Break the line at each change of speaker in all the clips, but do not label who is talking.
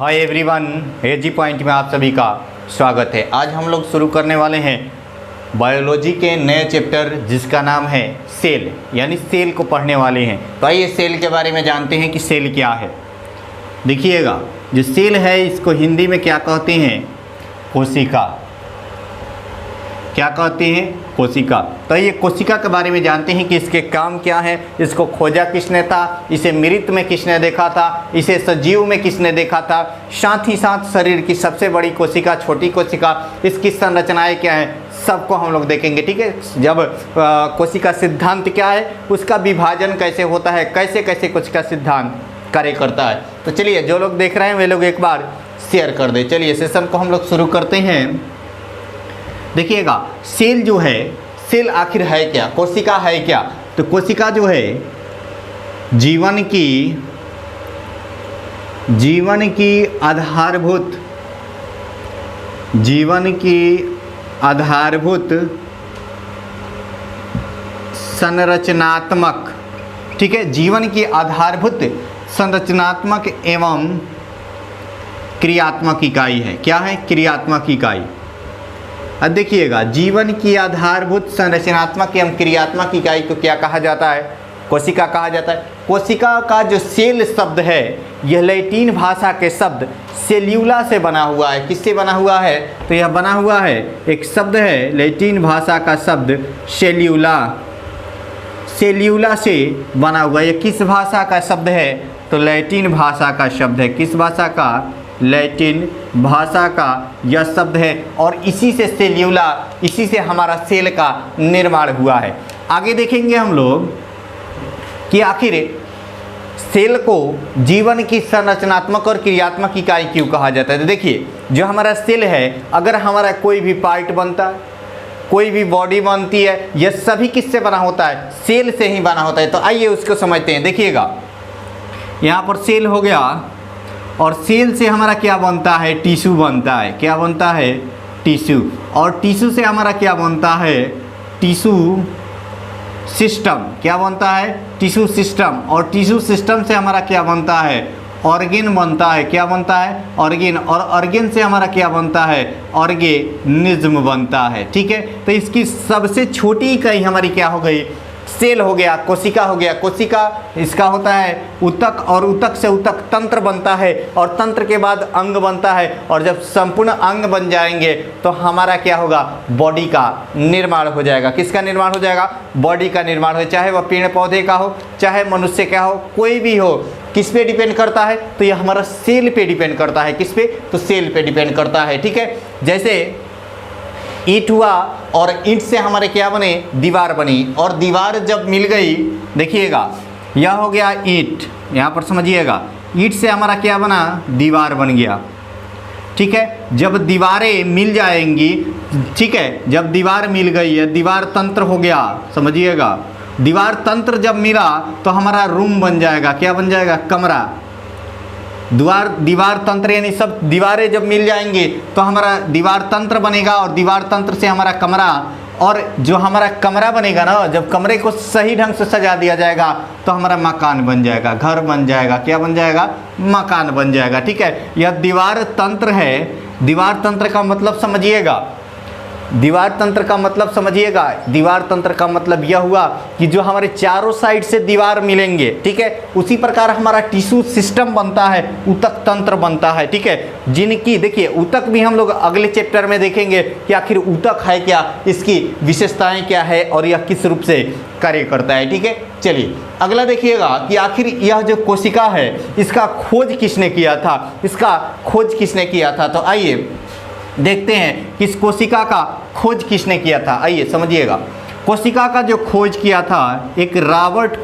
Hi everyone, एजी point में आप सभी का स्वागत है। आज हम लोग शुरू करने वाले हैं बायोलॉजी के नए चैप्टर जिसका नाम है सेल, यानी सेल को पढ़ने वाले हैं। तो आइए सेल के बारे में जानते हैं कि सेल क्या है। देखिएगा, जो सेल है इसको हिंदी में क्या कहते हैं? कोशिका। क्या कहते हैं? कोशिका। तो ये कोशिका के बारे में जानते हैं कि इसके काम क्या है, इसको खोजा किसने था, इसे मृत में किसने देखा था, इसे सजीव में किसने देखा था, साथ ही साथ शरीर की सबसे बड़ी कोशिका, छोटी कोशिका, इसकी संरचनाएं क्या है, सबको हम लोग देखेंगे। ठीक है, जब कोशिका सिद्धांत क्या है, उसका विभाजन कैसे होता है, कैसे कैसे कोशिका सिद्धांत कार्य करता है। तो चलिए, जो लोग देख रहे हैं वे लोग एक बार शेयर कर दें। चलिए सेशन को हम लोग शुरू करते हैं। देखिएगा, सेल जो है, सेल आखिर है क्या, कोशिका है क्या? तो कोशिका जो है जीवन की आधारभूत संरचनात्मक, ठीक है, जीवन की आधारभूत संरचनात्मक एवं क्रियात्मक इकाई है। क्या है? क्रियात्मक इकाई। अब देखिएगा, जीवन की आधारभूत संरचनात्मक एवं क्रियात्मक इकाई को क्या कहा जाता है? कोशिका कहा जाता है। कोशिका का जो सेल शब्द है, यह लैटिन भाषा के शब्द सेल्यूला से बना हुआ है। किससे बना हुआ है? तो यह बना हुआ है, एक शब्द है लैटिन भाषा का शब्द सेल्यूला, सेल्यूला से बना हुआ। यह किस भाषा का शब्द है? तो लैटिन भाषा का शब्द है। किस भाषा का? लैटिन भाषा का यह शब्द है, और इसी से सेल्यूला, इसी से हमारा सेल का निर्माण हुआ है। आगे देखेंगे हम लोग कि आखिर सेल को जीवन की संरचनात्मक और क्रियात्मक इकाई क्यों कहा जाता है। तो देखिए, जो हमारा सेल है, अगर हमारा कोई भी पार्ट बनता है, कोई भी बॉडी बनती है, यह सभी किससे बना होता है? सेल से ही बना होता है। तो आइए उसको समझते हैं। देखिएगा, यहाँ पर सेल हो गया, और सेल से हमारा क्या बनता है? टिश्यू बनता है। क्या बनता है? टिश्यू। और टिश्यू से हमारा क्या बनता है? Tissue system. क्या बनता है? Tissue system. और टिश्यू सिस्टम से हमारा क्या बनता है? ऑर्गेन बनता है। क्या बनता है? ऑर्गेन। और ऑर्गेन से हमारा क्या बनता है? ऑर्गेनिज्म बनता है। ठीक है, तो इसकी सबसे छोटी इकाई हमारी क्या हो गई? सेल हो गया, कोशिका हो गया। कोशिका इसका होता है ऊतक, और ऊतक से ऊतक तंत्र बनता है, और तंत्र के बाद अंग बनता है, और जब संपूर्ण अंग बन जाएंगे तो हमारा क्या होगा? बॉडी का निर्माण हो जाएगा। किसका निर्माण हो जाएगा? बॉडी का निर्माण हो, चाहे वह पेड़ पौधे का हो, चाहे मनुष्य का हो, कोई भी हो। किस पे डिपेंड करता है? तो यह हमारा सेल पे डिपेंड करता है। किस पे? तो सेल पे डिपेंड करता है। ठीक है, जैसे ईंट हुआ, और ईंट से हमारे क्या बने? दीवार बनी, और दीवार जब मिल गई, देखिएगा यह हो गया ईंट। यहाँ पर समझिएगा, ईंट से हमारा क्या बना? दीवार बन गया। ठीक है, जब दीवारें मिल जाएंगी, ठीक है, जब दीवार मिल गई है, दीवार तंत्र हो गया। समझिएगा, दीवार तंत्र जब मिला तो हमारा रूम बन जाएगा। क्या बन जाएगा? कमरा। दीवार तंत्र, यानी सब दीवारें जब मिल जाएंगे तो हमारा दीवार तंत्र बनेगा, और दीवार तंत्र से हमारा कमरा, और जो हमारा कमरा बनेगा ना, जब कमरे को सही ढंग से सजा दिया जाएगा तो हमारा मकान बन जाएगा, घर बन जाएगा। क्या बन जाएगा? मकान बन जाएगा। ठीक है, यह दीवार तंत्र है। दीवार तंत्र का मतलब समझिएगा, दीवार तंत्र का मतलब समझिएगा। दीवार तंत्र का मतलब यह हुआ कि जो हमारे चारों साइड से दीवार मिलेंगे, ठीक है, उसी प्रकार हमारा टिश्यू सिस्टम बनता है, ऊतक तंत्र बनता है। ठीक है, जिनकी देखिए ऊतक भी हम लोग अगले चैप्टर में देखेंगे कि आखिर ऊतक है क्या, इसकी विशेषताएं क्या है, और यह किस रूप से कार्य करता है। ठीक है, चलिए अगला देखिएगा कि आखिर यह जो कोशिका है, इसका खोज किसने किया था? इसका खोज किसने किया था? तो आइए देखते हैं कि इस कोशिका का खोज किसने किया था। आइए समझिएगा, कोशिका का जो खोज किया था एक रॉबर्ट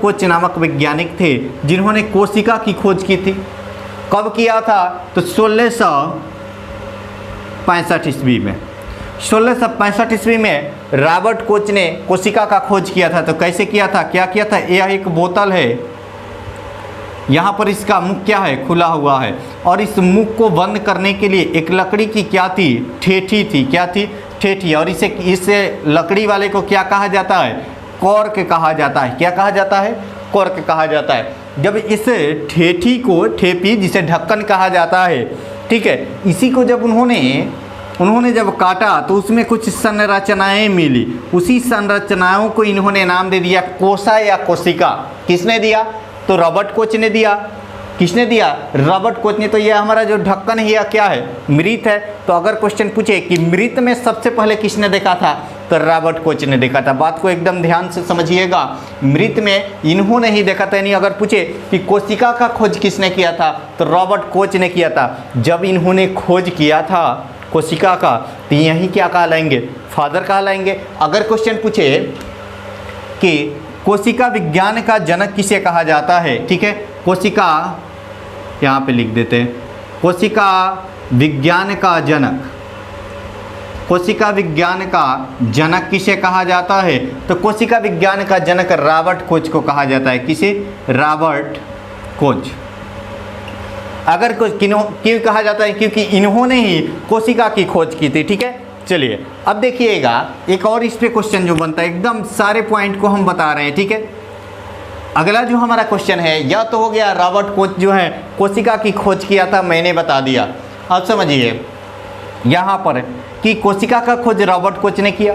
कोच नामक वैज्ञानिक थे, जिन्होंने कोशिका की खोज की थी। कब किया था? तो 1665 ईस्वी में। 1665 ईस्वी में रॉबर्ट कोच ने कोशिका का खोज किया था। तो कैसे किया था? क्या किया था? यह एक बोतल है, यहाँ पर इसका मुख क्या है? खुला हुआ है, और इस मुख को बंद करने के लिए एक लकड़ी की क्या थी? ठेठी थी। क्या थी? ठेठी। और इसे लकड़ी वाले को क्या कहा जाता है? कॉर्क कहा जाता है। क्या कहा जाता है? कॉर्क कहा जाता है। जब इस ठेठी को, ठेपी जिसे ढक्कन कहा जाता है, ठीक है, इसी को जब उन्होंने जब काटा तो उसमें कुछ संरचनाएं मिली। उसी संरचनाओं को इन्होंने नाम दे दिया कोसा या कोशिका। किसने दिया? तो रॉबर्ट कोच ने दिया। किसने दिया? रॉबर्ट कोच ने। तो ये हमारा जो ढक्कन है या क्या है? मृत है। तो अगर क्वेश्चन पूछे कि मृत में सबसे पहले किसने देखा था, तो रॉबर्ट कोच ने देखा था। बात को एकदम ध्यान से समझिएगा, मृत में इन्होंने ही देखा था। यानी अगर पूछे कि कोशिका का खोज किसने किया था, तो रॉबर्ट कोच ने किया था। जब इन्होंने खोज किया था कोशिका का, तो यही क्या कहलाएंगे? फादर कहलाएंगे। अगर क्वेश्चन पूछे कि कोशिका विज्ञान का जनक किसे कहा जाता है, ठीक है, कोशिका यहाँ पे लिख देते हैं, कोशिका विज्ञान का जनक, कोशिका विज्ञान का जनक किसे कहा जाता है? तो कोशिका विज्ञान का जनक रॉबर्ट कोच को कहा जाता है। किसे? Robert Koch. अगर क्यों कहा जाता है? क्योंकि इन्होंने ही कोशिका की खोज की थी, ठीक है। चलिए अब देखिएगा एक और इस पे क्वेश्चन जो बनता है, एकदम सारे पॉइंट को हम बता रहे हैं, ठीक है। अगला जो हमारा क्वेश्चन है, या तो हो गया रॉबर्ट कोच जो है कोशिका की खोज किया था, मैंने बता दिया। अब समझिए यहाँ पर कि कोशिका का खोज रॉबर्ट कोच ने किया।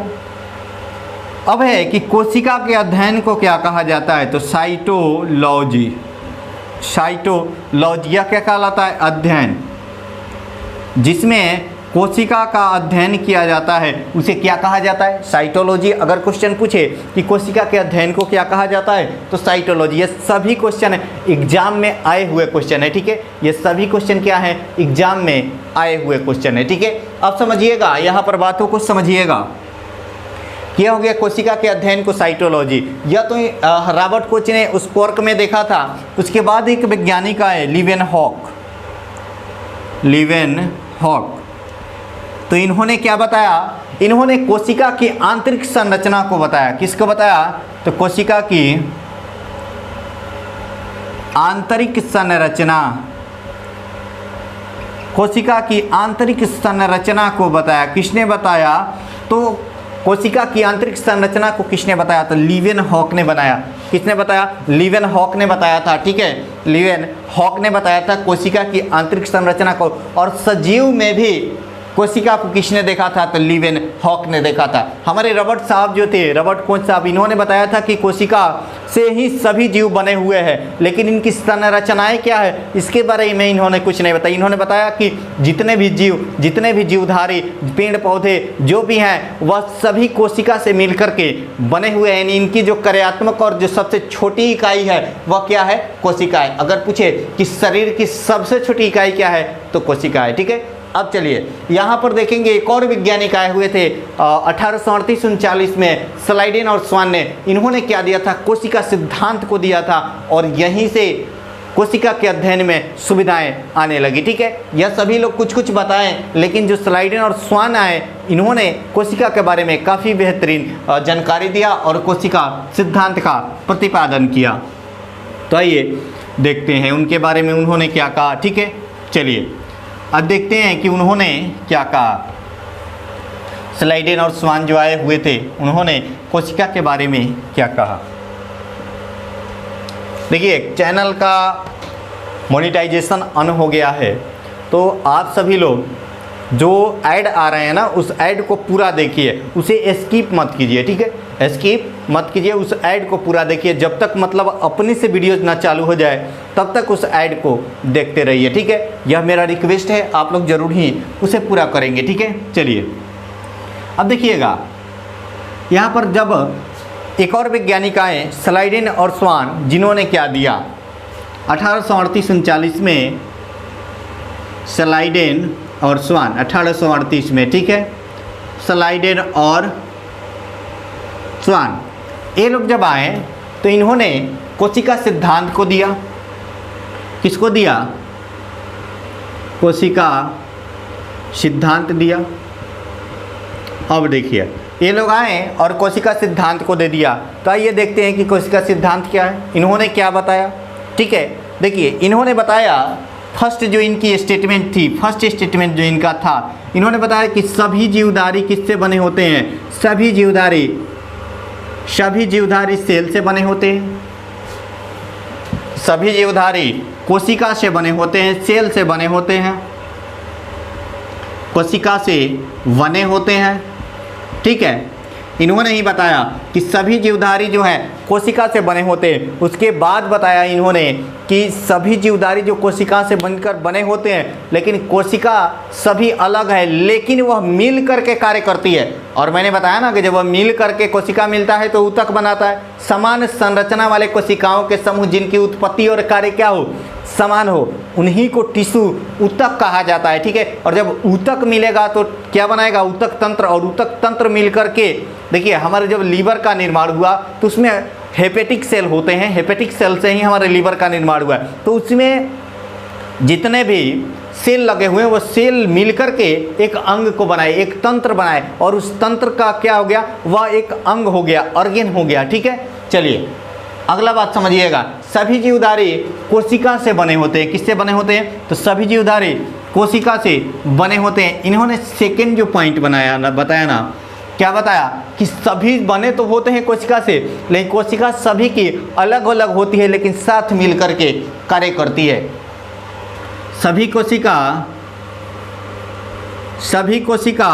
अब है कि कोशिका के अध्ययन को क्या कहा जाता है? तो साइटोलॉजी। साइटोलॉजी क्या कहलाता है? अध्ययन। जिसमें कोशिका का अध्ययन किया जाता है उसे क्या कहा जाता है? साइटोलॉजी। अगर क्वेश्चन पूछे कि कोशिका के अध्ययन को क्या कहा जाता है, तो साइटोलॉजी। ये सभी क्वेश्चन एग्जाम में आए हुए क्वेश्चन है, ठीक है। ये सभी क्वेश्चन क्या है? एग्जाम में आए हुए क्वेश्चन है, ठीक है। अब समझिएगा, यहाँ पर बातों को समझिएगा। क्या हो गया? कोशिका के अध्ययन को साइटोलॉजी। या तो रॉबर्ट कोच ने उस पोर्क में देखा था। उसके बाद एक वैज्ञानिक आए लीवेनहॉक। तो इन्होंने क्या बताया? इन्होंने कोशिका की आंतरिक संरचना को बताया। किसको बताया? तो कोशिका की आंतरिक संरचना, कोशिका की आंतरिक संरचना को बताया। किसने बताया? तो कोशिका की आंतरिक संरचना को किसने बताया? तो लीवेनहॉक ने बनाया। किसने बताया? लीवेनहॉक ने बताया था, ठीक है। लीवेनहॉक ने बताया था कोशिका की आंतरिक संरचना को। और सजीव में भी कोशिका को किसने देखा था? तो लीवेनहॉक ने देखा था। हमारे रॉबर्ट साहब जो थे, रॉबर्ट कोच साहब, इन्होंने बताया था कि कोशिका से ही सभी जीव बने हुए हैं, लेकिन इनकी संरचनाएं क्या है इसके बारे में इन्होंने कुछ नहीं बताया। इन्होंने बताया कि जितने भी जीवधारी पेड़ पौधे जो भी हैं वह सभी कोशिका से मिल करके बने हुए हैं। इनकी जो कार्यात्मक और जो सबसे छोटी इकाई है वह क्या है? कोशिका है। अगर पूछे कि शरीर की सबसे छोटी इकाई क्या है, तो कोशिका है, ठीक है। अब चलिए यहाँ पर देखेंगे एक और वैज्ञानिक आए हुए थे 1838-39 में, स्लाइडेन और स्वान ने। इन्होंने क्या दिया था? कोशिका सिद्धांत को दिया था, और यहीं से कोशिका के अध्ययन में सुविधाएं आने लगी, ठीक है। यह सभी लोग कुछ कुछ बताएं, लेकिन जो स्लाइडेन और स्वान आए इन्होंने कोशिका के बारे में काफ़ी बेहतरीन जानकारी दिया और कोशिका सिद्धांत का प्रतिपादन किया। तो आइए देखते हैं उनके बारे में उन्होंने क्या कहा, ठीक है। चलिए अब देखते हैं कि उन्होंने क्या कहा। स्लाइडेन और स्वान जो आए हुए थे उन्होंने कोशिका के बारे में क्या कहा। देखिए चैनल का मोनेटाइजेशन ऑन हो गया है, तो आप सभी लोग जो ऐड आ रहे हैं ना, उस ऐड को पूरा देखिए, उसे स्किप मत कीजिए, ठीक है। स्किप मत कीजिए, उस ऐड को पूरा देखिए। जब तक मतलब अपने से वीडियोज ना चालू हो जाए तब तक उस ऐड को देखते रहिए, ठीक है। यह मेरा रिक्वेस्ट है, आप लोग जरूर ही उसे पूरा करेंगे, ठीक है। चलिए अब देखिएगा, यहाँ पर जब एक और वैज्ञानिक आए स्लाइडेन और स्वान, जिन्होंने क्या दिया 1838-39 में, स्लाइडेन और स्वान 1838 में, ठीक है। स्लाइडेन और स्वान ये लोग जब आए तो इन्होंने कोशिका सिद्धांत को दिया। किसको दिया? कोशिका सिद्धांत दिया। अब देखिए ये लोग आए और कोशिका सिद्धांत को दे दिया। तो आइए देखते हैं कि कोशिका सिद्धांत क्या है, इन्होंने क्या बताया, ठीक है। देखिए इन्होंने बताया, फर्स्ट जो इनकी स्टेटमेंट थी, फर्स्ट स्टेटमेंट जो इनका था, इन्होंने बताया कि सभी जीवधारी किससे बने होते हैं? सभी जीवधारी सेल से बने होते हैं। सभी जीवधारी कोशिका से बने होते हैं, सेल से बने होते हैं, कोशिका से बने होते हैं। ठीक है, इन्होंने ही बताया कि सभी जीवधारी जो है कोशिका से बने होते हैं। उसके बाद बताया इन्होंने कि सभी जीवधारी जो कोशिका से बनकर बने होते हैं, लेकिन कोशिका सभी अलग है, लेकिन वह मिल करके कार्य करती है। और मैंने बताया ना कि जब वह मिल करके कोशिका मिलता है तो ऊतक बनाता है। समान संरचना वाले कोशिकाओं के समूह जिनकी उत्पत्ति और कार्य क्या हो, समान हो, उन्हीं को टिश्यू ऊतक कहा जाता है। ठीक है, और जब ऊतक मिलेगा तो क्या बनाएगा, ऊतक तंत्र। और ऊतक तंत्र मिल करके देखिए हमारे जब लीवर का निर्माण हुआ तो उसमें हेपेटिक सेल होते हैं, हेपेटिक सेल से ही हमारे लीवर का निर्माण हुआ है। तो उसमें जितने भी सेल लगे हुए हैं वो सेल मिलकर के एक अंग को बनाए, एक तंत्र बनाए, और उस तंत्र का क्या हो गया, वह एक अंग हो गया, ऑर्गन हो गया। ठीक है, चलिए अगला बात समझिएगा। सभी जीवधारी कोशिका से बने होते हैं। किससे बने होते हैं, तो सभी जीवधारी कोशिका से बने होते हैं। इन्होंने सेकेंड जो पॉइंट बनाया ना, बताया ना, क्या बताया कि सभी बने तो होते हैं कोशिका से, लेकिन कोशिका सभी की अलग अलग होती है, लेकिन साथ मिल करके कार्य करती है। सभी कोशिका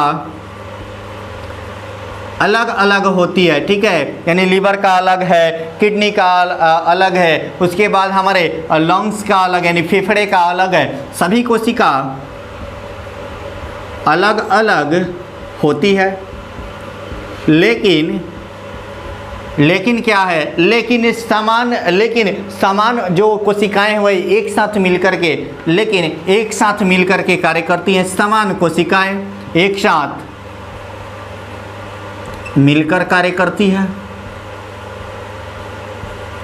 अलग अलग होती है। ठीक है, यानी लीवर का अलग है, किडनी का अलग है, उसके बाद हमारे लंग्स का अलग यानी फेफड़े का अलग है। सभी कोशिका अलग अलग होती है, लेकिन क्या है, लेकिन समान जो कोशिकाएं हैं वही एक साथ मिलकर के, लेकिन एक साथ मिलकर के कार्य करती हैं। समान कोशिकाएं एक साथ मिलकर कार्य करती है।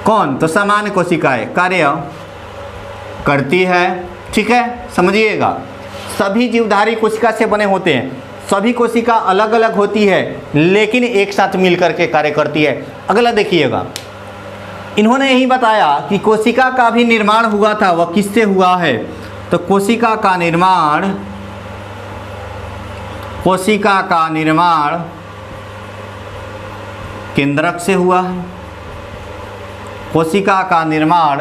कौन, तो समान कोशिकाएं कार्य करती है। ठीक है, समझिएगा। सभी जीवधारी कोशिका से बने होते हैं, सभी कोशिका अलग अलग होती है, लेकिन एक साथ मिलकर के कार्य करती है। अगला देखिएगा, इन्होंने यही बताया कि कोशिका का भी निर्माण हुआ था, वह किससे हुआ है, तो कोशिका का निर्माण केंद्रक से हुआ है। कोशिका का निर्माण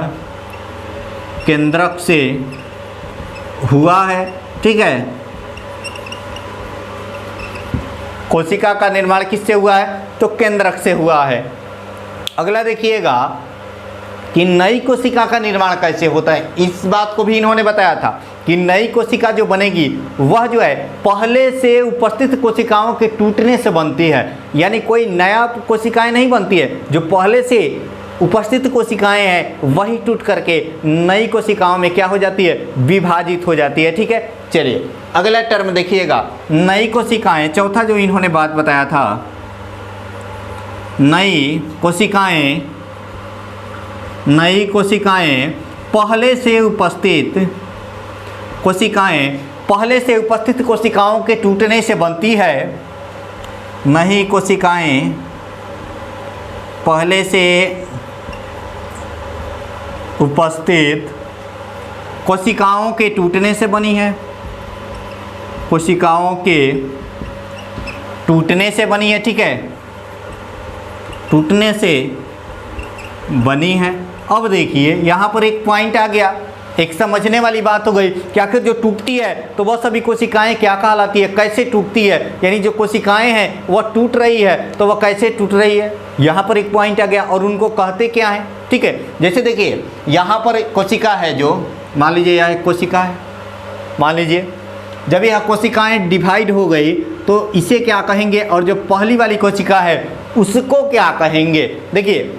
केंद्रक से हुआ है। ठीक है, कोशिका का निर्माण किससे हुआ है, तो केंद्रक से हुआ है। अगला देखिएगा कि नई कोशिका का निर्माण कैसे होता है। इस बात को भी इन्होंने बताया था कि नई कोशिका जो बनेगी वह जो है पहले से उपस्थित कोशिकाओं के टूटने से बनती है। यानी कोई नया कोशिकाएं नहीं बनती है, जो पहले से उपस्थित कोशिकाएं हैं वही टूट करके नई कोशिकाओं में क्या हो जाती है, विभाजित हो जाती है। ठीक है, चलिए अगला टर्म देखिएगा, नई कोशिकाएं। चौथा जो इन्होंने बात बताया था, नई कोशिकाएं पहले से उपस्थित कोशिकाओं के टूटने से बनती है। नई कोशिकाएं पहले से उपस्थित कोशिकाओं के टूटने से बनी है, कोशिकाओं के टूटने से बनी है। ठीक है, टूटने से बनी है। अब देखिए यहाँ पर एक पॉइंट आ गया, एक समझने वाली बात हो गई कि आखिर जो टूटती है तो वह सभी कोशिकाएं क्या कहलाती है, कैसे टूटती है, यानी जो कोशिकाएं हैं वह टूट रही है तो वह कैसे टूट रही है, यहाँ पर एक पॉइंट आ गया। और उनको कहते क्या है। ठीक है, जैसे देखिए यहाँ पर एक कोशिका है, जो मान लीजिए यह एक कोशिका है, मान लीजिए जब यह कोशिकाएं डिवाइड हो गई तो इसे क्या कहेंगे, और जो पहली वाली कोशिका है उसको क्या कहेंगे। देखिए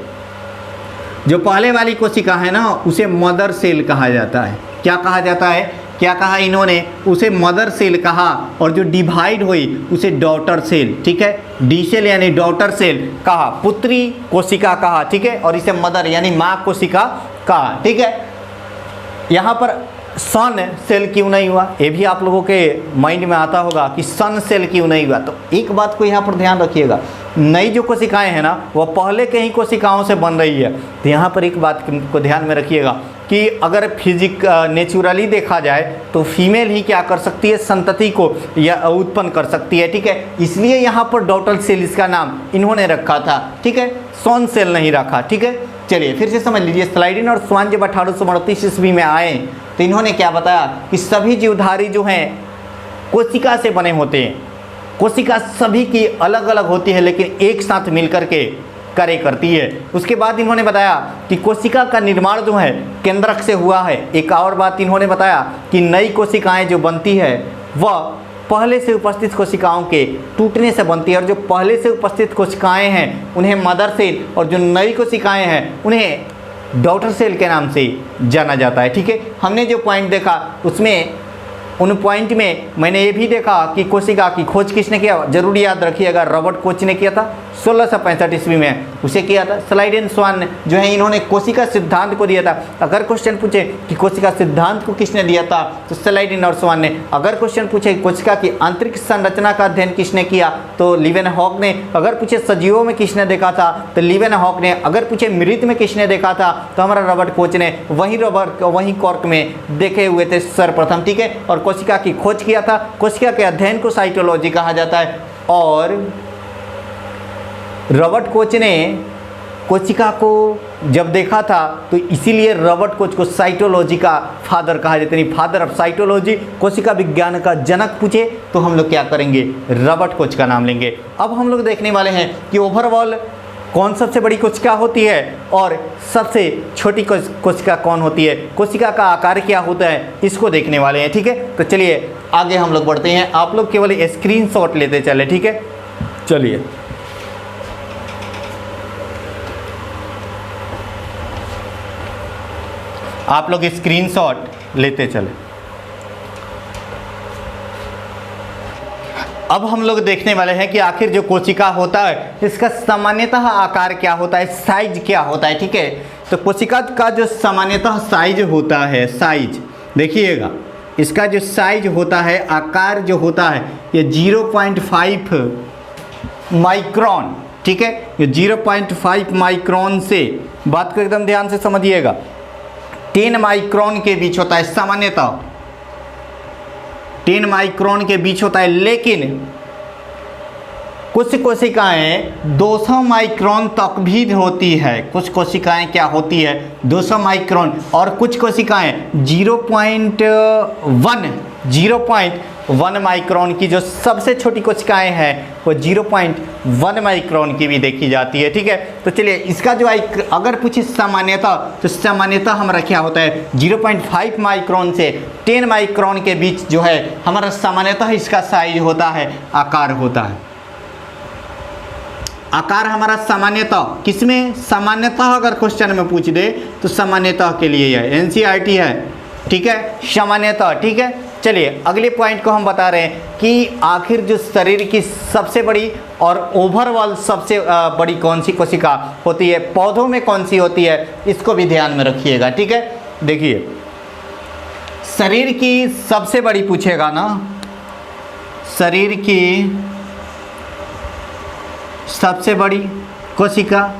जो पहले वाली कोशिका है ना उसे मदर सेल कहा जाता है। क्या कहा जाता है, क्या कहा इन्होंने, उसे मदर सेल कहा, और जो डिवाइड हुई उसे डॉटर सेल। ठीक है, डी सेल यानी डॉटर सेल कहा, पुत्री कोशिका कहा। ठीक है, और इसे मदर यानी माँ कोशिका कहा। ठीक है, यहाँ पर सन सेल क्यों नहीं हुआ, ये भी आप लोगों के माइंड में आता होगा कि सन सेल क्यों नहीं हुआ। तो एक बात को यहाँ पर ध्यान रखिएगा, नई जो कोशिकाएं हैं ना वह पहले के ही कोशिकाओं से बन रही है। तो यहाँ पर एक बात को ध्यान में रखिएगा कि अगर नेचुरली देखा जाए तो फीमेल ही क्या कर सकती है, संतति को या उत्पन्न कर सकती है। ठीक है, इसलिए यहाँ पर डॉटर सेल इसका नाम इन्होंने रखा था। ठीक है, सन सेल नहीं रखा। ठीक है, चलिए फिर से समझ लीजिए, स्लाइडिन और स्वान जब 1838 ईस्वी में आए तो इन्होंने क्या बताया कि सभी जीवधारी जो हैं कोशिका से बने होते हैं। कोशिका सभी की अलग अलग होती है लेकिन एक साथ मिलकर के कार्य करती है। उसके बाद इन्होंने बताया कि कोशिका का निर्माण जो है केंद्रक से हुआ है। एक और बात इन्होंने बताया कि नई कोशिकाएं जो बनती है वह पहले से उपस्थित कोशिकाओं के टूटने से बनती है, और जो पहले से उपस्थित कोशिकाएं हैं उन्हें मदर सेल, और जो नई कोशिकाएं हैं उन्हें डॉटर सेल के नाम से जाना जाता है। ठीक है, हमने जो पॉइंट देखा उसमें उन पॉइंट में मैंने ये भी देखा कि कोशिका की खोज किसने किया, जरूर याद रखिएगा, रॉबर्ट कोच ने किया था 1665 ईस्वी में, उसे किया था। स्लाइडेन स्वान जो है इन्होंने कोशिका सिद्धांत को दिया था। अगर क्वेश्चन पूछे कि कोशिका सिद्धांत को किसने दिया था तो स्लाइडेन और स्वान ने। अगर क्वेश्चन पूछे कोशिका की आंतरिक संरचना का अध्ययन किसने किया तो लीवेनहॉक ने। अगर पूछे सजीवों में किसने देखा था तो लीवेनहॉक ने। अगर पूछे मृत में किसने देखा था तो हमारा रॉबर्ट कोच ने। वहीं कॉर्क में देखे हुए थे सर्वप्रथम। ठीक है, और कोशिका की खोज किया था। कोशिका के अध्ययन को साइटोलॉजी कहा जाता है, और रॉबर्ट कोच ने कोशिका को जब देखा था तो इसीलिए रॉबर्ट कोच को साइटोलॉजी का फादर कहा जाता है, फादर ऑफ साइटोलॉजी। कोशिका विज्ञान का जनक पूछे तो हम लोग क्या करेंगे, रॉबर्ट कोच का नाम लेंगे। अब हम लोग देखने वाले हैं कि ओवरऑल कौन सबसे बड़ी कोशिका होती है और सबसे छोटी कोशिका कौन होती है, कोशिका का आकार क्या होता है, इसको देखने वाले हैं। ठीक है, तो चलिए आगे हम लोग बढ़ते हैं। आप लोग केवल स्क्रीनशॉट लेते चले। ठीक है, चलिए आप लोग स्क्रीनशॉट लेते चले। अब हम लोग देखने वाले हैं कि आखिर जो कोशिका होता है इसका सामान्यतः आकार क्या होता है, साइज क्या होता है। ठीक है, तो कोशिका का जो सामान्यतः साइज होता है, साइज देखिएगा, इसका जो साइज होता है, आकार जो होता है ये 0.5 माइक्रोन। ठीक है, ये 0.5 माइक्रोन से, बात को एकदम ध्यान से समझिएगा, 10 माइक्रोन के बीच होता है सामान्यतः, 10 माइक्रोन के बीच होता है। लेकिन कुछ कोशिकाएं 200 माइक्रोन तक भी होती है। कुछ कोशिकाएं क्या होती है, 200 माइक्रोन, और कुछ कोशिकाएं 0.1 माइक्रोन की, जो सबसे छोटी कोशिकाएं हैं वो 0.1 माइक्रोन की भी देखी जाती है। ठीक है, तो चलिए इसका जो अगर पूछे सामान्यतः तो सामान्यतः हमारा क्या होता है, 0.5 माइक्रोन से 10 माइक्रोन के बीच जो है हमारा सामान्यतः इसका साइज होता है, आकार होता है। आकार हमारा सामान्यतः किसमें, सामान्यतः अगर क्वेश्चन में पूछ दे तो सामान्यतः के लिए है, एनसीईआरटी है। ठीक है, सामान्यतः। ठीक है, चलिए अगले पॉइंट को हम बता रहे हैं कि आखिर जो शरीर की सबसे बड़ी और ओवरऑल सबसे बड़ी कौन सी कोशिका होती है, पौधों में कौन सी होती है, इसको भी ध्यान में रखिएगा। ठीक है, देखिए शरीर की सबसे बड़ी पूछेगा ना, शरीर की सबसे बड़ी कोशिका,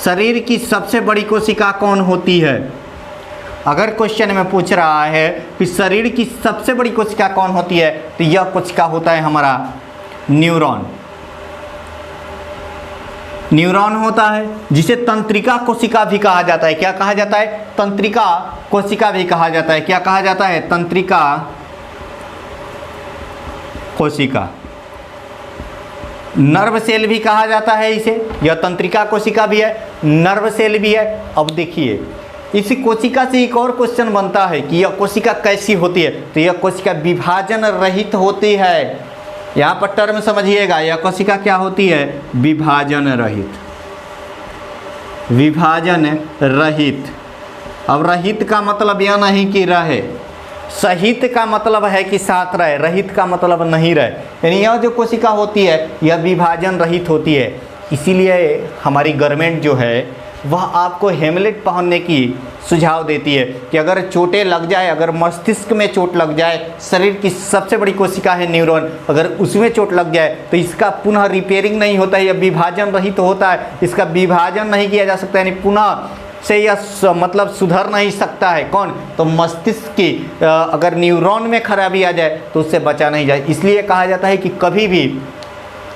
शरीर की सबसे बड़ी कोशिका कौन होती है। अगर क्वेश्चन में पूछ रहा है कि शरीर की सबसे बड़ी कोशिका कौन होती है तो यह कोशिका होता है हमारा न्यूरॉन। न्यूरॉन होता है, जिसे तंत्रिका कोशिका भी कहा जाता है। क्या कहा जाता है, तंत्रिका कोशिका भी कहा जाता है। क्या कहा जाता है, तंत्रिका कोशिका। नर्व सेल भी कहा जाता है इसे, यह तंत्रिका कोशिका भी है, नर्व सेल भी है। अब देखिए इस कोशिका से एक और क्वेश्चन बनता है कि यह कोशिका कैसी होती है, तो यह कोशिका विभाजन रहित होती है। यहाँ पर टर्म समझिएगा, यह कोशिका क्या होती है, विभाजन रहित। विभाजन रहित। अब रहित का मतलब यह नहीं कि रहे, सहित का मतलब है कि साथ रहे, रहित का मतलब नहीं रहे। यानी यह जो कोशिका होती है यह विभाजन रहित होती है। इसीलिए हमारी गवर्नमेंट जो है वह आपको हेमलेट पहनने की सुझाव देती है कि अगर चोटें लग जाए, अगर मस्तिष्क में चोट लग जाए, शरीर की सबसे बड़ी कोशिका है न्यूरॉन, अगर उसमें चोट लग जाए तो इसका पुनः रिपेयरिंग नहीं होता है, यह विभाजन रहित होता है, इसका विभाजन नहीं किया जा सकता, यानी पुनः से यह मतलब सुधर नहीं सकता है। कौन, तो मस्तिष्क की अगर न्यूरॉन में खराबी आ जाए तो उससे बचा नहीं जाए। इसलिए कहा जाता है कि कभी भी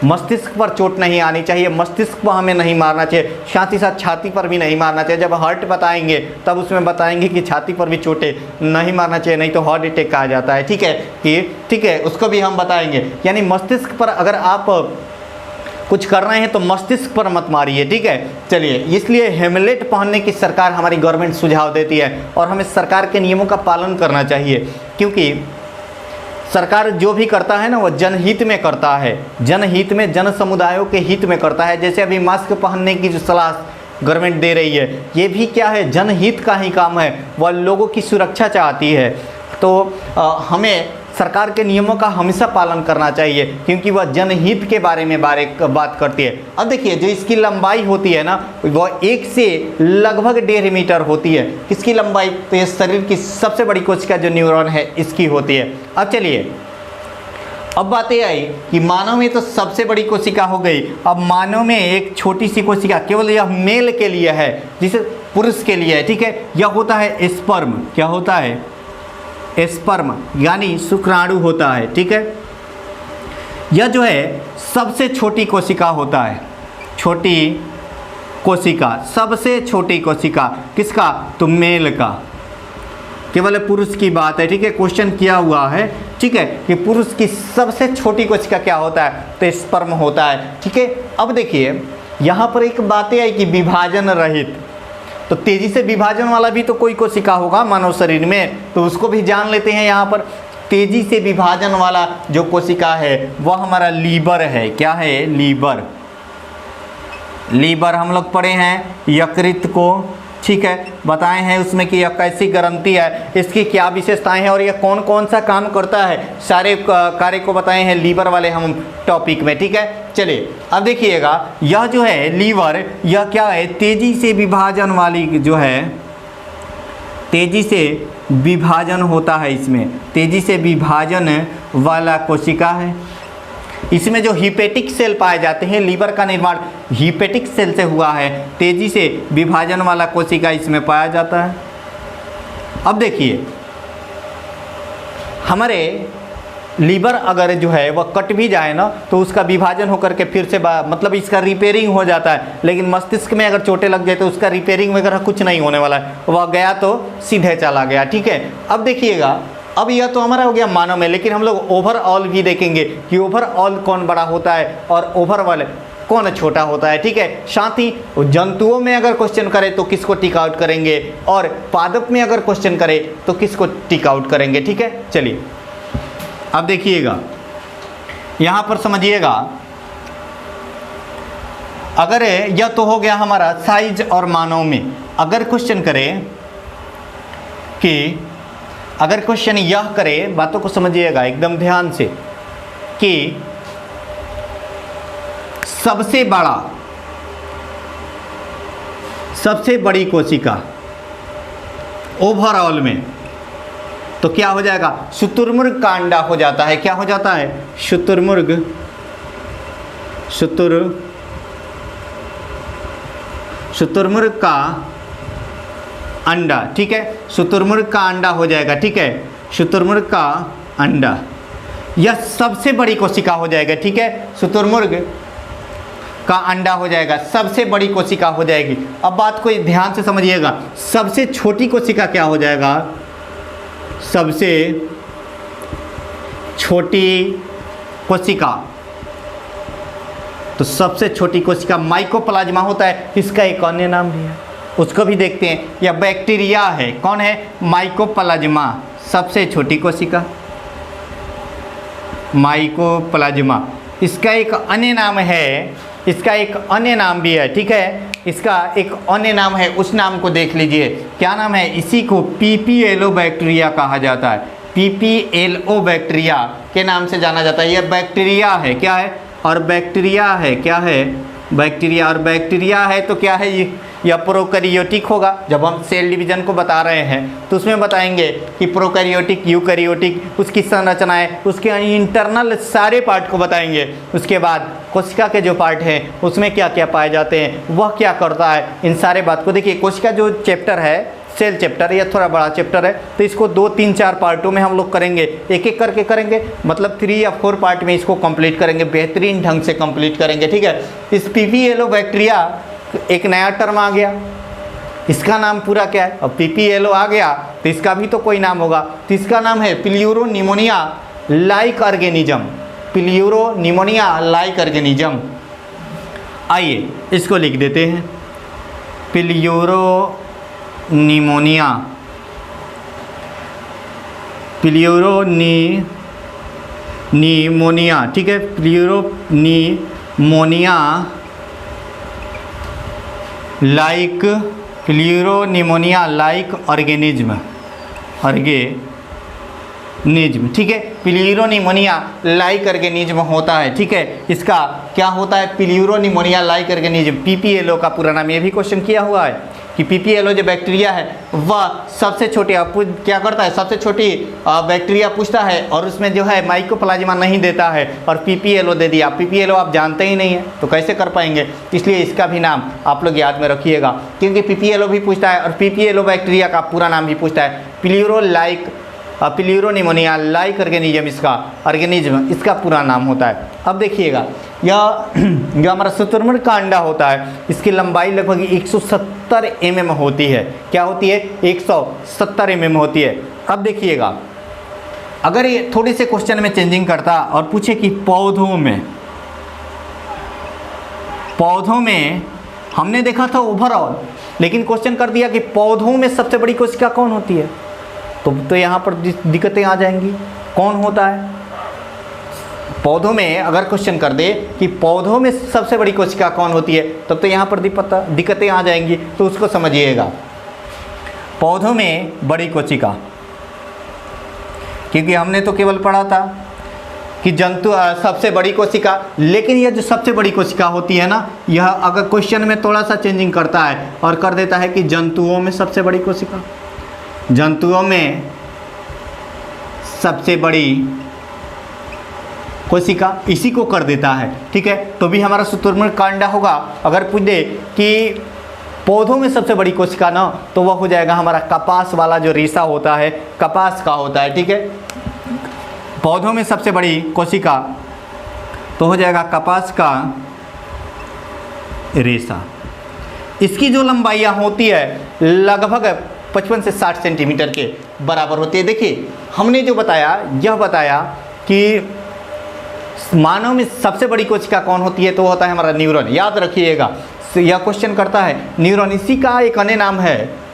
मस्तिष्क पर चोट नहीं आनी चाहिए, मस्तिष्क पर हमें नहीं मारना चाहिए, साथ ही साथ छाती पर भी नहीं मारना चाहिए। जब हार्ट बताएंगे तब उसमें बताएंगे कि छाती पर भी चोटें नहीं मारना चाहिए, नहीं तो हार्ट अटैक कहा जाता है। ठीक है कि ठीक है, उसको भी हम बताएंगे। यानी मस्तिष्क पर अगर आप कुछ कर रहे हैं तो मस्तिष्क पर मत मारिए। ठीक है, चलिए, इसलिए हेमलेट पहनने की सरकार हमारी गवर्नमेंट सुझाव देती है और हमें सरकार के नियमों का पालन करना चाहिए, क्योंकि सरकार जो भी करता है ना वो जनहित में करता है, जनहित में, जन समुदायों के हित में करता है। जैसे अभी मास्क पहनने की जो सलाह गवर्नमेंट दे रही है, ये भी क्या है, जनहित का ही काम है, वह लोगों की सुरक्षा चाहती है। तो हमें सरकार के नियमों का हमेशा पालन करना चाहिए, क्योंकि वह जनहित के बारे में बात करती है। अब देखिए, जो इसकी लंबाई होती है ना, वह 1 से लगभग 1.5 मीटर होती है। किसकी लंबाई? तो ये शरीर की सबसे बड़ी कोशिका जो न्यूरॉन है इसकी होती है। अब चलिए, अब बात ये आई कि मानव में तो सबसे बड़ी कोशिका हो गई, अब मानव में एक छोटी सी कोशिका, केवल यह मेल के लिए है, जिसे पुरुष के लिए है। ठीक है, यह होता है स्पर्म। क्या होता है? स्पर्म, यानी शुक्राणु होता है। ठीक है, यह जो है सबसे छोटी कोशिका होता है, छोटी कोशिका, सबसे छोटी कोशिका। किसका? तो मेल का, केवल पुरुष की बात है। ठीक है, क्वेश्चन किया हुआ है, ठीक है, कि पुरुष की सबसे छोटी कोशिका क्या होता है? तो स्पर्म होता है। ठीक है, अब देखिए यहाँ पर एक बात आई कि विभाजन रहित, तो तेजी से विभाजन वाला भी तो कोई कोशिका होगा मानव शरीर में, तो उसको भी जान लेते हैं। यहाँ पर तेजी से विभाजन वाला जो कोशिका है वह हमारा लीवर है। क्या है? लीवर। लीवर हम लोग पढ़े हैं यकृत को, ठीक है, बताए हैं उसमें कि यह कैसी ग्रंथि है, इसकी क्या विशेषताएं हैं और यह कौन कौन सा काम करता है, सारे कार्य को बताए हैं लीवर वाले हम टॉपिक में। ठीक है, चलिए अब देखिएगा, यह जो है लीवर, यह क्या है? तेजी से विभाजन वाली जो है, तेजी से विभाजन होता है इसमें, तेजी से विभाजन वाला कोशिका है। इसमें जो हिपेटिक सेल पाए जाते हैं, लीवर का निर्माण हिपेटिक सेल से हुआ है, तेजी से विभाजन वाला कोशिका इसमें पाया जाता है। अब देखिए, हमारे लीवर अगर जो है वह कट भी जाए ना तो उसका विभाजन होकर के फिर से मतलब इसका रिपेयरिंग हो जाता है, लेकिन मस्तिष्क में अगर चोटें लग जाए तो उसका रिपेयरिंग वगैरह कुछ नहीं होने वाला है, वह गया तो सीधे चला गया। ठीक है, अब देखिएगा, अब यह तो हमारा हो गया मानव में, लेकिन हम लोग ओवरऑल भी देखेंगे कि ओवरऑल कौन बड़ा होता है और ओवरऑल कौन छोटा होता है। ठीक है, साथ ही जंतुओं में अगर क्वेश्चन करें तो किसको टिक आउट करेंगे, और पादप में अगर क्वेश्चन करें तो किसको टिक आउट करेंगे। ठीक है, चलिए अब देखिएगा, यहाँ पर समझिएगा, अगर यह तो हो गया हमारा साइज और मानव में, अगर क्वेश्चन करें कि अगर क्वेश्चन यह करे, बातों को समझिएगा एकदम ध्यान से, कि सबसे बड़ी कोशिका ओवरऑल में, तो क्या हो जाएगा? शुतुरमुर्ग का अंडा हो जाता है। क्या हो जाता है? शुतुरमुर्ग का अंडा। ठीक है, शुतुरमुर्ग का अंडा हो जाएगा। ठीक है, शुतुरमुर्ग का अंडा, यह सबसे बड़ी कोशिका हो जाएगा। ठीक है, शुतुरमुर्ग का अंडा हो जाएगा, सबसे बड़ी कोशिका हो जाएगी। अब बात को ध्यान से समझिएगा, सबसे छोटी कोशिका क्या हो जाएगा? सबसे छोटी कोशिका, तो सबसे छोटी कोशिका माइकोप्लाज्मा होता है, इसका एक अन्य नाम भी है, उसको भी देखते हैं। यह बैक्टीरिया है, कौन है? माइकोप्लाज्मा, सबसे छोटी कोशिका माइकोप्लाज्मा। इसका एक अन्य नाम है, इसका एक अन्य नाम भी है। ठीक है, इसका एक अन्य नाम है, उस नाम को देख लीजिए, क्या नाम है? इसी को पीपीएलओ बैक्टीरिया कहा जाता है, पीपीएलओ बैक्टीरिया के नाम से जाना जाता है। यह बैक्टीरिया है, क्या है? और बैक्टीरिया है, क्या है? बैक्टीरिया। और बैक्टीरिया है तो क्या है? यह प्रोकैरियोटिक होगा। जब हम सेल डिवीजन को बता रहे हैं तो उसमें बताएंगे कि प्रोकैरियोटिक, यूकैरियोटिक, उसकी संरचनाएं, उसके इंटरनल सारे पार्ट को बताएंगे। उसके बाद कोशिका के जो पार्ट हैं उसमें क्या क्या पाए जाते हैं, वह क्या करता है, इन सारे बात को देखिए। कोशिका जो चैप्टर है सेल चैप्टर, यह थोड़ा बड़ा चैप्टर है, तो इसको 2, 3, 4 पार्टों में हम लोग करेंगे, एक एक करके करेंगे, मतलब 3 या 4 पार्ट में इसको कंप्लीट करेंगे, बेहतरीन ढंग से कंप्लीट करेंगे, ठीक है। इस पीपी येलो बैक्टीरिया एक नया टर्म आ गया, इसका नाम पूरा क्या है, अब पीपी येलो आ गया तो इसका भी तो कोई नाम होगा, तो इसका नाम है प्यूरोनिमोनिया लाइक ऑर्गेनिज्म, प्यूरोनिमोनिया लाइक ऑर्गेनिज्म। आइए इसको लिख देते हैं, प्यूरोनिमोनिया, प्यूरोनिमोनिया, ठीक है, प्यूरोनिमोनिया लाइक, प्यूरोनिमोनिया लाइक ऑर्गेनिज्म, ठीक है, प्यूरोनिमोनिया लाइक ऑर्गेनिज्म होता है, ठीक है। इसका क्या होता है, प्यूरोनिमोनिया लाइक ऑर्गेनिज्म, पीपीएलओ का पूरा नाम, ये भी क्वेश्चन किया हुआ है कि पीपीएलओ जो बैक्टीरिया है वह सबसे छोटी क्या करता है, सबसे छोटी बैक्टीरिया पूछता है और उसमें जो है माइकोप्लाज्मा नहीं देता है और पीपीएलओ दे दिया, पीपीएलओ आप जानते ही नहीं है तो कैसे कर पाएंगे, इसलिए इसका भी नाम आप लोग याद में रखिएगा, क्योंकि पीपीएलओ भी पूछता है और पीपीएलओ बैक्टीरिया का पूरा नाम भी पूछता है, प्यूरोनिमोनिया लाइक ऑर्गेनिज्म, इसका पूरा नाम होता है। अब देखिएगा यह जो हमारा शुतुरमुर्ग का अंडा होता है इसकी लंबाई लगभग 170 mm होती है, क्या होती है, 170 mm होती है। अब देखिएगा अगर ये थोड़ी से क्वेश्चन में चेंजिंग करता और पूछे कि पौधों में हमने देखा था ओवरऑल, लेकिन क्वेश्चन कर दिया कि पौधों में सबसे बड़ी कोशिका कौन होती है, तो यहाँ पर दिक्कतें आ जाएंगी, कौन होता है पौधों में, अगर क्वेश्चन कर दे कि पौधों में सबसे बड़ी कोशिका कौन होती है तब तो यहाँ पर दिक्कतें आ जाएंगी, तो उसको समझिएगा। पौधों में बड़ी कोशिका, क्योंकि हमने तो केवल पढ़ा था कि जंतु सबसे बड़ी कोशिका, लेकिन यह जो सबसे बड़ी कोशिका होती है ना, यह अगर क्वेश्चन में थोड़ा सा चेंजिंग करता है और कर देता है कि जंतुओं में सबसे बड़ी कोशिका, जंतुओं में सबसे बड़ी कोशिका, इसी को कर देता है, ठीक है, तो भी हमारा शुतुरमुर्ग का अंडा होगा। अगर पूछ दे कि पौधों में सबसे बड़ी कोशिका ना, तो वह हो जाएगा हमारा कपास वाला जो रेशा होता है, कपास का होता है, ठीक है। पौधों में सबसे बड़ी कोशिका तो हो जाएगा कपास का रेशा। इसकी जो लंबाइयाँ होती है लगभग 55 से 60 सेंटीमीटर के बराबर होती है। देखिए हमने जो बताया, यह बताया कि मानव में सबसे बड़ी कोशिका कौन होती है, तो होता है हमारा न्यूरॉन, याद रखिएगा, यह क्वेश्चन करता है न्यूरॉन, इसी का एक अन्य नाम है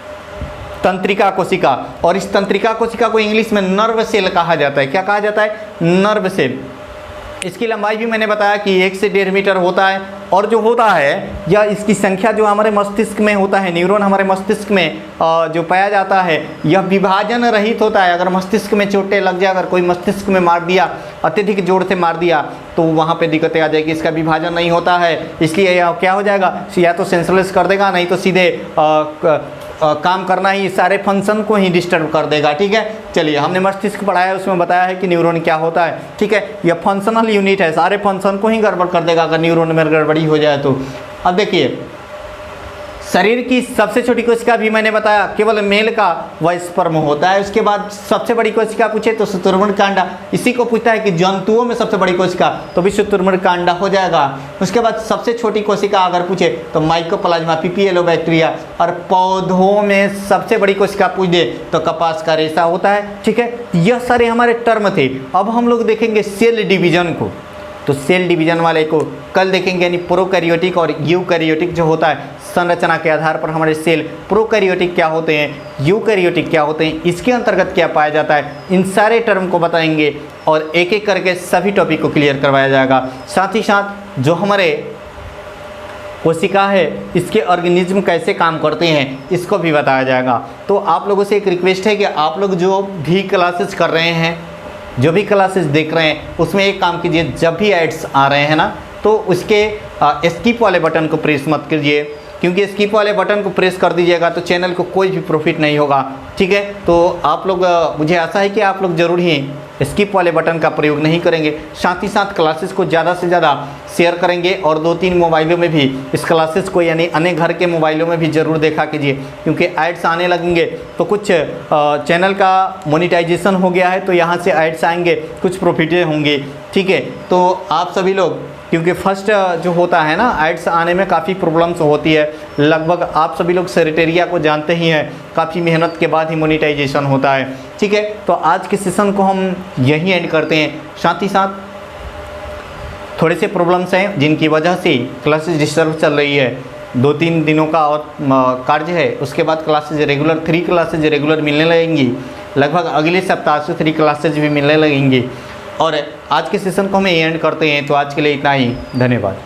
तंत्रिका कोशिका, और इस तंत्रिका कोशिका को इंग्लिश में नर्व सेल कहा जाता है। क्या कहा जाता है, नर्व सेल। इसकी लंबाई भी मैंने बताया कि 1 से 1.5 मीटर होता है, और जो होता है या इसकी संख्या जो हमारे मस्तिष्क में होता है, न्यूरॉन हमारे मस्तिष्क में जो पाया जाता है, यह विभाजन रहित होता है। अगर मस्तिष्क में चोटें लग जाए, अगर कोई मस्तिष्क में मार दिया, अत्यधिक जोर से मार दिया, तो वहाँ पे दिक्कतें आ जाएगी, इसका विभाजन नहीं होता है, इसलिए यह क्या हो जाएगा, या तो सेंसलेस कर देगा, नहीं तो सीधे काम करना ही, सारे फंक्शन को ही डिस्टर्ब कर देगा, ठीक है। चलिए हमने मस्तिष्क पढ़ाया, उसमें बताया है कि न्यूरॉन क्या होता है, ठीक है, यह फंक्शनल यूनिट है, सारे फंक्शन को ही गड़बड़ कर देगा अगर न्यूरॉन में गड़बड़ी हो जाए तो। अब देखिए शरीर की सबसे छोटी कोशिका भी मैंने बताया केवल मेल का वह स्पर्म होता है। उसके बाद सबसे बड़ी कोशिका पूछे तो शुतुरमुर्ग का अंडा, इसी को पूछता है कि जंतुओं में सबसे बड़ी कोशिका, तो भी शुतुरमुर्ग का अंडा हो जाएगा। उसके बाद सबसे छोटी कोशिका अगर पूछे तो माइकोप्लाज्मा, पीपीएलओ बैक्टीरिया, और पौधों में सबसे बड़ी कोशिका पूछ दे तो कपास का रेशा होता है, ठीक है। यह सारे हमारे टर्म थे। अब हम लोग देखेंगे सेल डिवीजन को, तो सेल डिवीजन वाले को कल देखेंगे, यानी प्रोकैरियोटिक और यूकैरियोटिक जो होता है, संरचना के आधार पर हमारे सेल प्रोकैरियोटिक क्या होते हैं, यूकैरियोटिक क्या होते हैं, इसके अंतर्गत क्या पाया जाता है, इन सारे टर्म को बताएंगे और एक एक करके सभी टॉपिक को क्लियर करवाया जाएगा। साथ ही साथ जो हमारे कोशिका है, इसके ऑर्गेनिज्म कैसे काम करते हैं, इसको भी बताया जाएगा। तो आप लोगों से एक रिक्वेस्ट है कि आप लोग जो भी क्लासेस कर रहे हैं, जो भी क्लासेस देख रहे हैं, उसमें एक काम कीजिए, जब भी एड्स आ रहे हैं ना, तो उसके स्किप वाले बटन को प्रेस मत कीजिए, क्योंकि स्किप वाले बटन को प्रेस कर दीजिएगा तो चैनल को कोई भी प्रॉफिट नहीं होगा। ठीक है, तो आप लोग, मुझे आशा है कि आप लोग ज़रूर ही स्किप वाले बटन का प्रयोग नहीं करेंगे, साथ ही साथ क्लासेस को ज़्यादा से ज़्यादा शेयर करेंगे और 2-3 मोबाइलों में भी इस क्लासेस को, यानी अन्य घर के मोबाइलों में भी ज़रूर देखा कीजिए, क्योंकि एड्स आने लगेंगे तो कुछ चैनल का मोनेटाइजेशन हो गया है तो यहाँ से एड्स आएंगे, कुछ प्रॉफिटें होंगी। ठीक है, तो आप सभी लोग, क्योंकि फर्स्ट जो होता है ना, एड्स आने में काफ़ी प्रॉब्लम्स होती है, लगभग आप सभी लोग सेक्रेटेरिया को जानते ही हैं, काफ़ी मेहनत के बाद ही मोनेटाइजेशन होता है। ठीक है, तो आज के सेशन को हम यहीं एंड करते हैं। साथ ही साथ थोड़े से प्रॉब्लम्स हैं जिनकी वजह से क्लासेस डिस्टर्ब चल रही है, 2-3 दिनों का और कार्य है, उसके बाद क्लासेज रेगुलर 3 क्लासेज रेगुलर मिलने लगेंगी, लगभग अगले सप्ताह से 3 क्लासेज भी मिलने लगेंगी। और आज के सेशन को हम एंड करते हैं, तो आज के लिए इतना ही, धन्यवाद।